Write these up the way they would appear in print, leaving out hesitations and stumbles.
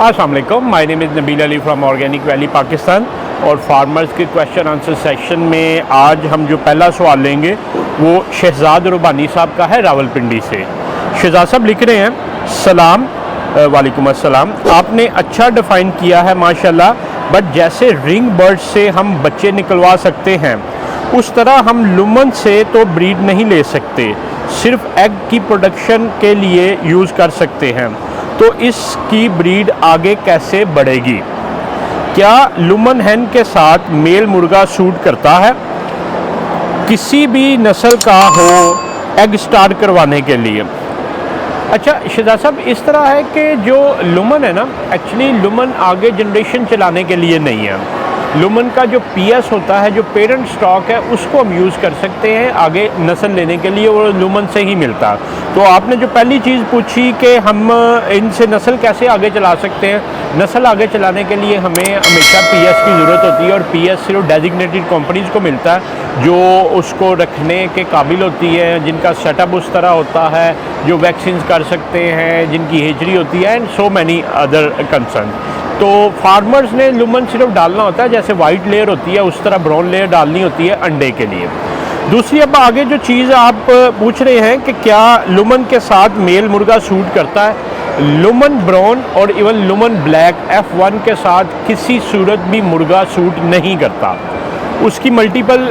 अस्सलाम वालेकुम, my name is Nabeel Ali from organic valley Pakistan. और फार्मर्स के क्वेश्चन आंसर सेक्शन में आज हम जो पहला सवाल लेंगे वो शहजाद रुबानी साहब का है रावलपिंडी से। शहजाद साहब लिख रहे हैं, सलाम वालेकुम अस्सलाम, आपने अच्छा डिफ़ाइन किया है माशाल्लाह, बट जैसे रिंग बर्ड से हम बच्चे निकलवा सकते हैं उस तरह हम लुमन से तो ब्रीड नहीं ले सकते, सिर्फ एग की प्रोडक्शन के लिए यूज़ कर सकते हैं, तो इसकी ब्रीड आगे कैसे बढ़ेगी? क्या लुमन हैन के साथ मेल मुर्गा सूट करता है? किसी भी नस्ल का हो एग स्टार करवाने के लिए। अच्छा शहजाद साहब, इस तरह है कि जो लुमन है ना, एक्चुअली लुमन आगे जनरेशन चलाने के लिए नहीं है। लुमन का जो पीएस होता है, जो पेरेंट स्टॉक है, उसको हम यूज़ कर सकते हैं आगे नस्ल लेने के लिए, और लुमन से ही मिलता है। तो आपने जो पहली चीज़ पूछी कि हम इनसे नस्ल कैसे आगे चला सकते हैं, नस्ल आगे चलाने के लिए हमें हमेशा पीएस की ज़रूरत होती है, और पीएस सिर्फ डेजिग्नेटेड कंपनीज़ को मिलता है जो उसको रखने के काबिल होती है, जिनका सेटअप उस तरह होता है, जो वैक्सीन कर सकते हैं, जिनकी हेजरी होती है, and so many other concern. तो फार्मर्स ने लुमन सिर्फ डालना होता है, जैसे वाइट लेयर होती है उस तरह ब्राउन लेयर डालनी होती है अंडे के लिए। दूसरी, अब आगे जो चीज़ आप पूछ रहे हैं कि क्या लुमन के साथ मेल मुर्गा सूट करता है, लुमन ब्राउन और इवन लुमन ब्लैक F1 के साथ किसी सूरत भी मुर्गा सूट नहीं करता। उसकी मल्टीपल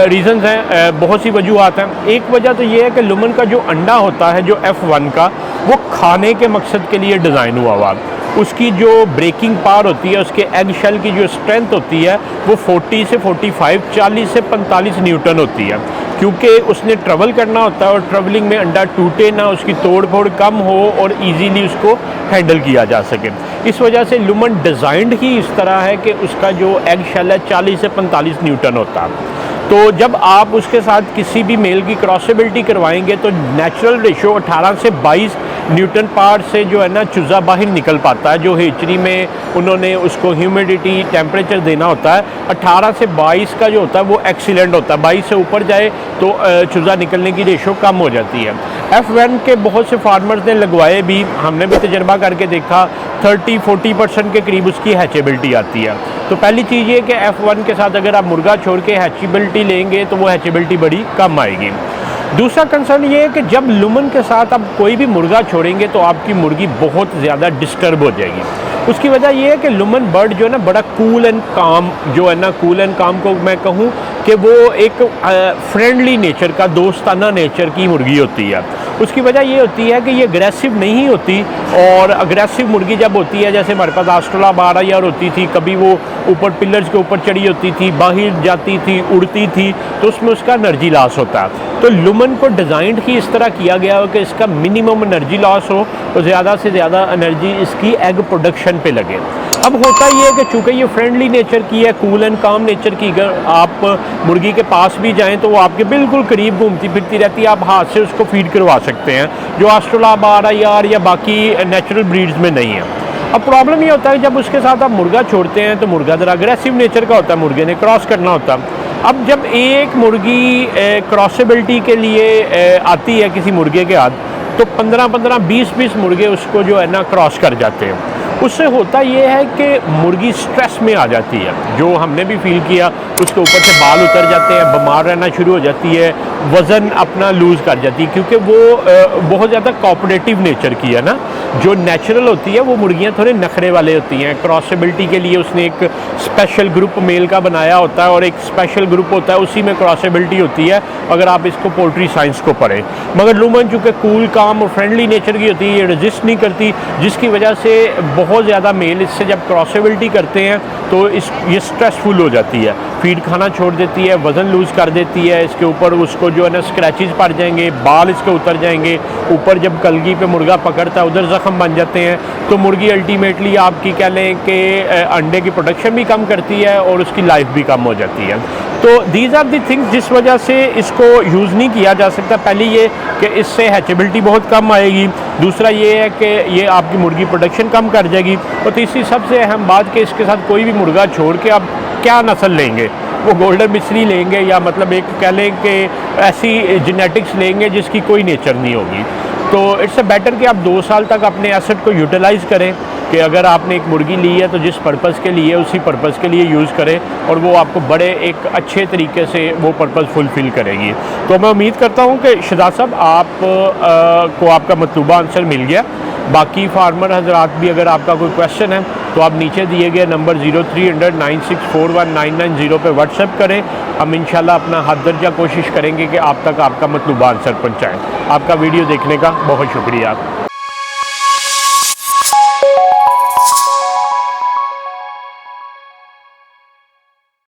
रीज़न्स हैं, बहुत सी वजूहत हैं। एक वजह तो ये है कि लुमन का जो अंडा होता है जो F1 का, वो खाने के मकसद के लिए डिज़ाइन हुआ उसकी जो ब्रेकिंग पावर होती है, उसके एग शेल की जो स्ट्रेंथ होती है वो 40 से 45, 40 से 45 न्यूटन होती है, क्योंकि उसने ट्रैवल करना होता है और ट्रैवलिंग में अंडा टूटे ना, उसकी तोड़ फोड़ कम हो और इजीली उसको हैंडल किया जा सके। इस वजह से लुमन डिज़ाइंड ही इस तरह है कि उसका जो एग शेल है 40 से 45 न्यूटन होता है। तो जब आप उसके साथ किसी भी मेल की क्रॉसेबिलिटी करवाएंगे तो नेचुरल रेशो 18 से 22 न्यूटन पावर से जो है ना चूज़ा बाहर निकल पाता है। जो हेचरी में उन्होंने उसको ह्यूमिडिटी टेम्परेचर देना होता है, 18 से 22 का जो होता है वो एक्सीलेंट होता है। 22 से ऊपर जाए तो चूज़ा निकलने की रेशो कम हो जाती है। F1 के बहुत से फार्मर्स ने लगवाए भी, हमने भी तजर्बा करके देखा, 30-40% के करीब उसकी हैचेबिलिटी आती है। तो पहली चीज़ ये कि F1 के साथ अगर आप मुर्गा छोड़ के हैचेबिलिटी लेंगे तो वो हैचेबिलिटी बड़ी कम आएगी। दूसरा कंसर्न ये है कि जब लुमन के साथ आप कोई भी मुर्गा छोड़ेंगे तो आपकी मुर्गी बहुत ज़्यादा डिस्टर्ब हो जाएगी। उसकी वजह यह है कि लुमन बर्ड जो है ना बड़ा कूल एंड काम, जो है ना कूल एंड काम को मैं कहूँ कि वो एक फ्रेंडली नेचर का, दोस्ताना नेचर की मुर्गी होती है। उसकी वजह ये होती है कि ये अग्रेसिव नहीं होती, और अग्रेसिव मुर्गी जब होती है, जैसे हमारे पास ऑस्ट्रेला यार होती थी, कभी वो ऊपर पिलर्स के ऊपर चढ़ी होती थी, बाहर जाती थी, उड़ती थी, तो उसमें उसका एनर्जी लॉस होता है। तो लुमन को डिज़ाइंड ही इस तरह किया गया हो कि इसका मिनिमम एनर्जी लॉस हो और ज़्यादा से ज़्यादा एनर्जी इसकी एग प्रोडक्शन पे लगे। अब होता ये है कि चूँकि ये फ्रेंडली नेचर की है, कूल एंड काम नेचर की, अगर आप मुर्गी के पास भी जाएं तो वो आपके बिल्कुल करीब घूमती फिरती रहती है, आप हाथ से उसको फीड करवा सकते हैं, जो ऑस्ट्रेला यार या बाकी नेचुरल ब्रीड्स में नहीं है। अब प्रॉब्लम ये होता है जब उसके साथ आप मुर्गा छोड़ते हैं तो मुर्गा ज़रा अग्रेसिव नेचर का होता है, मुर्गे ने क्रॉस करना होता है। अब जब एक मुर्गी क्रॉसेबिलिटी के लिए आती है किसी मुर्गे के हाथ, तो 15-15, 20-20 मुर्गे उसको जो है ना क्रॉस कर जाते हैं। उससे होता ये है कि मुर्गी स्ट्रेस में आ जाती है, जो हमने भी फील किया, उसके ऊपर से बाल उतर जाते हैं, बीमार रहना शुरू हो जाती है, वज़न अपना लूज़ कर जाती है, क्योंकि वो बहुत ज़्यादा कोऑपरेटिव नेचर की है ना। जो नेचुरल होती है वो मुर्गियाँ थोड़े नखरे वाले होती हैं। क्रॉसेबिलिटी के लिए उसने एक स्पेशल ग्रुप मेल का बनाया होता है और एक स्पेशल ग्रुप होता है, उसी में क्रॉसेबिलिटी होती है अगर आप इसको पोल्ट्री साइंस को पढ़ें। मगर लुमन चूँकि कूल काम और फ्रेंडली नेचर की होती है, ये रजिस्ट नहीं करती, जिसकी वजह से बहुत ज़्यादा मेल इससे जब क्रॉसेबिलिटी करते हैं तो ये स्ट्रेसफुल हो जाती है, फीड खाना छोड़ देती है, वज़न लूज़ कर देती है, इसके ऊपर उसको जो है ना स्क्रैचेस पड़ जाएंगे, बाल इसके उतर जाएंगे, ऊपर जब कलगी पे मुर्गा पकड़ता है उधर ज़ख्म बन जाते हैं। तो मुर्गी अल्टीमेटली आपकी कह लें कि अंडे की प्रोडक्शन भी कम करती है और उसकी लाइफ भी कम हो जाती है। तो दीज आर दी थिंग्स जिस वजह से इसको यूज़ नहीं किया जा सकता। पहली ये कि इससे हैचेबिलिटी बहुत कम आएगी, दूसरा ये है कि ये आपकी मुर्गी प्रोडक्शन कम कर जाएगी, और तीसरी सबसे अहम बात कि इसके साथ कोई भी मुर्गा छोड़ के आप क्या नस्ल लेंगे, वो गोल्डन मिस्री लेंगे या मतलब एक कह लें कि ऐसी जेनेटिक्स लेंगे जिसकी कोई नेचर नहीं होगी। तो इट्स अ बेटर कि आप 2 साल तक अपने एसेट को यूटिलाइज़ करें, कि अगर आपने एक मुर्गी ली है तो जिस पर्पज़ के लिए उसी पर्पज़ के लिए यूज़ करें और वो आपको बड़े एक अच्छे तरीके से वो पर्पज़ फुलफ़िल करेगी। तो मैं उम्मीद करता हूँ कि शहजाद साहब आप को आपका मतलूबा आंसर मिल गया। बाकी फार्मर हजरात भी अगर आपका कोई क्वेश्चन है तो आप नीचे दिए गए नंबर 0300 9641 पे व्हाट्सएप करें। हम इंशाल्लाह अपना हद दर्जा कोशिश करेंगे कि आप तक आपका मतलूबा आंसर पहुँचाएँ। आपका वीडियो देखने का बहुत शुक्रिया।